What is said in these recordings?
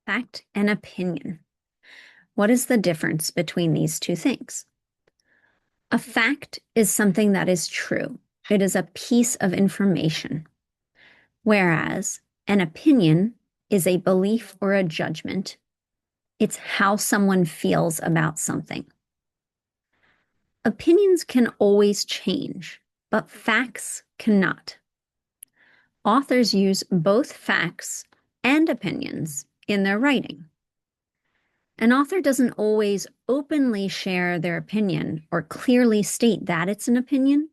Fact and opinion. What is the difference between these two things? A fact is something that is true. It is a piece of information, whereas an opinion is a belief or a judgment. It's how someone feels about something. Opinions can always change, but facts cannot. Authors use both facts and opinions in their writing. An author doesn't always openly share their opinion or clearly state that it's an opinion.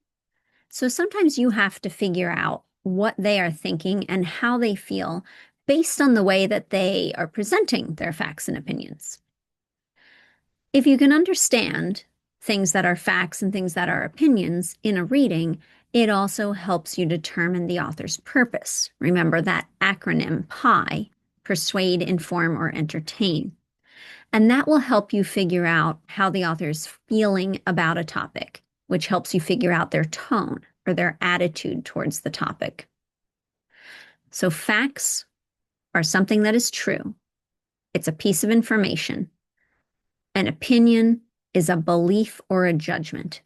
So sometimes you have to figure out what they are thinking and how they feel based on the way that they are presenting their facts and opinions. If you can understand things that are facts and things that are opinions in a reading, it also helps you determine the author's purpose. Remember that acronym PIE, persuade, inform, or entertain. And that will help you figure out how the author is feeling about a topic, which helps you figure out their tone or their attitude towards the topic. So facts are something that is true. It's a piece of information. An opinion is a belief or a judgment.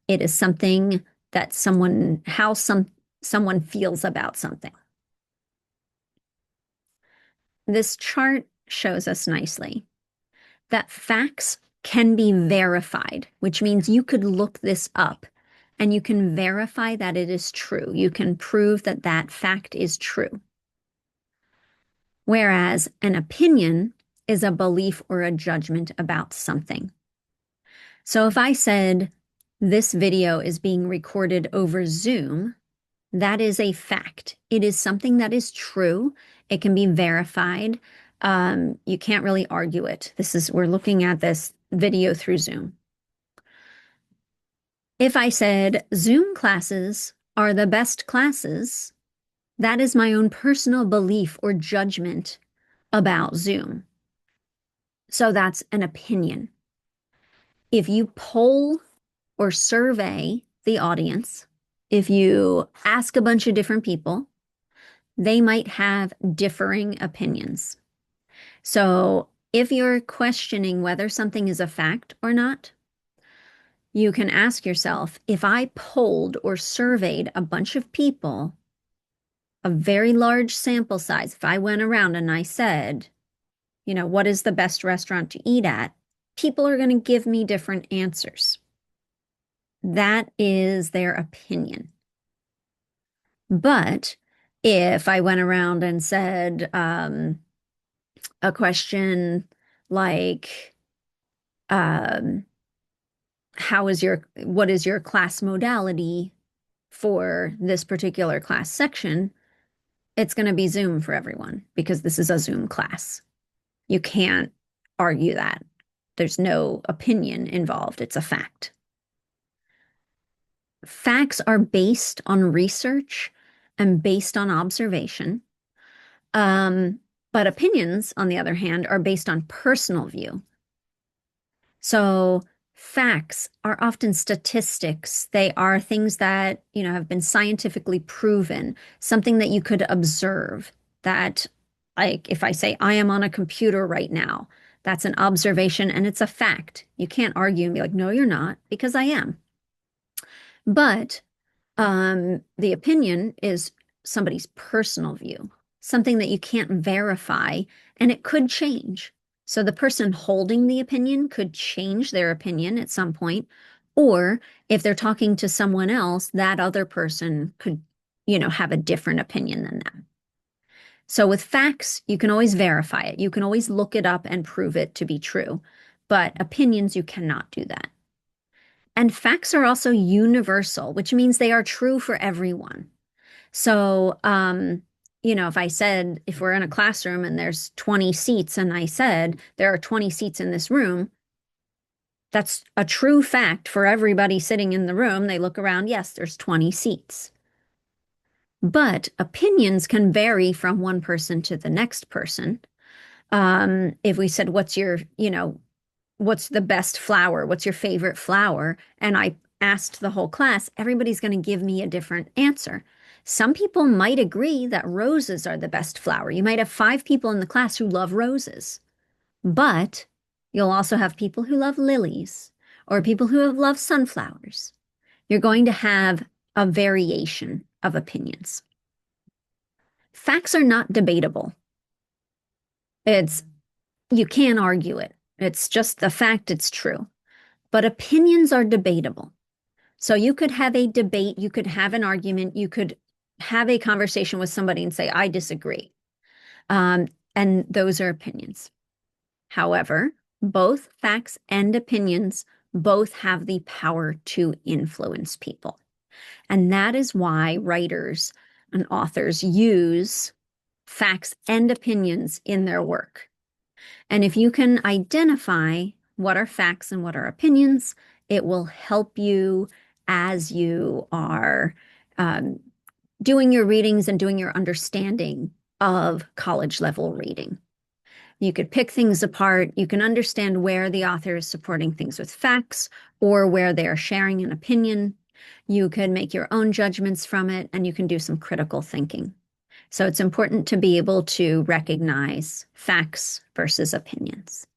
It is something that someone feels about something. This chart shows us nicely that facts can be verified, which means you could look this up and you can verify that it is true. You can prove that that fact is true. Whereas an opinion is a belief or a judgment about something. So if I said this video is being recorded over Zoom, that is a fact. It is something that is true. It can be verified. You can't really argue it. We're looking at this video through Zoom. If I said Zoom classes are the best classes, that is my own personal belief or judgment about Zoom. So that's an opinion. If you poll or survey the audience, if you ask a bunch of different people, they might have differing opinions. So if you're questioning whether something is a fact or not, you can ask yourself, if I polled or surveyed a bunch of people, a very large sample size, if I went around and I said, what is the best restaurant to eat at? People are going to give me different answers. That is their opinion. But if I went around and said a question like, what is your class modality for this particular class section? It's going to be Zoom for everyone because this is a Zoom class. You can't argue that. There's no opinion involved. It's a fact. Facts are based on research and based on observation. But opinions, on the other hand, are based on personal view. So facts are often statistics. They are things that, have been scientifically proven, something that you could observe that, like if I say I am on a computer right now, that's an observation and it's a fact. You can't argue and be like, no, you're not, because I am. But the opinion is somebody's personal view, something that you can't verify, and it could change. So the person holding the opinion could change their opinion at some point, or if they're talking to someone else, that other person could, have a different opinion than them. So with facts, you can always verify it. You can always look it up and prove it to be true. But opinions, you cannot do that. And facts are also universal, which means they are true for everyone. So, if we're in a classroom and there's 20 seats and I said there are 20 seats in this room, that's a true fact for everybody sitting in the room. They look around, yes, there's 20 seats. But opinions can vary from one person to the next person. If we said, what's the best flower? What's your favorite flower? And asked the whole class, everybody's going to give me a different answer. Some people might agree that roses are the best flower. You might have 5 people in the class who love roses, but you'll also have people who love lilies or people who love sunflowers. You're going to have a variation of opinions. Facts are not debatable. You can't argue it. It's just the fact, it's true. But opinions are debatable. So you could have a debate, you could have an argument, you could have a conversation with somebody and say, I disagree. And those are opinions. However, both facts and opinions both have the power to influence people. And that is why writers and authors use facts and opinions in their work. And if you can identify what are facts and what are opinions, it will help you as you are doing your readings and doing your understanding of college level reading. You could pick things apart. You can understand where the author is supporting things with facts or where they are sharing an opinion. You can make your own judgments from it, and you can do some critical thinking. So it's important to be able to recognize facts versus opinions.